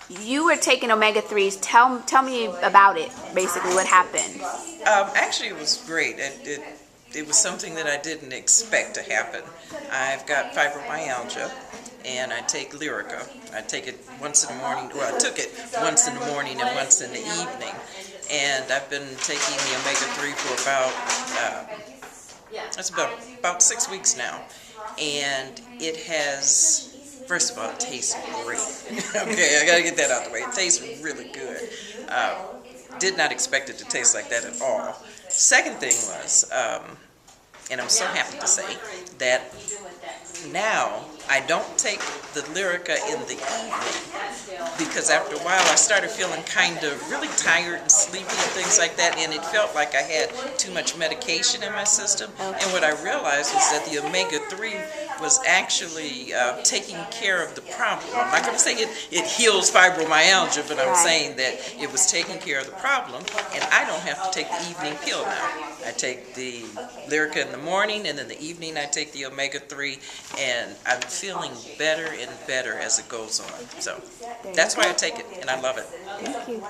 you were taking omega-3s. Tell me about it, basically, what happened. Actually, it was great. It was something that I didn't expect to happen. I've got fibromyalgia, and I take Lyrica. I take it once in the morning. Well, I took it once in the morning and once in the evening. And I've been taking the omega-3 for it's about 6 weeks now. And it has, first of all, it tastes great. Okay, I gotta get that out the way. It tastes really good. Did not expect it to taste like that at all. Second thing was, and I'm so happy to say, that now I don't take the Lyrica in the evening because after a while I started feeling kind of really tired and sleepy and things like that, and it felt like I had too much medication in my system. And what I realized was that the omega-3 was actually taking care of the problem. I'm not going to say it heals fibromyalgia, but I'm saying that it was taking care of the problem, and I don't have to take the evening pill now. I take the Lyrica in the morning, and in the evening I take the omega-3, and I'm feeling better and better as it goes on. So that's why I take it, and I love it. Thank you.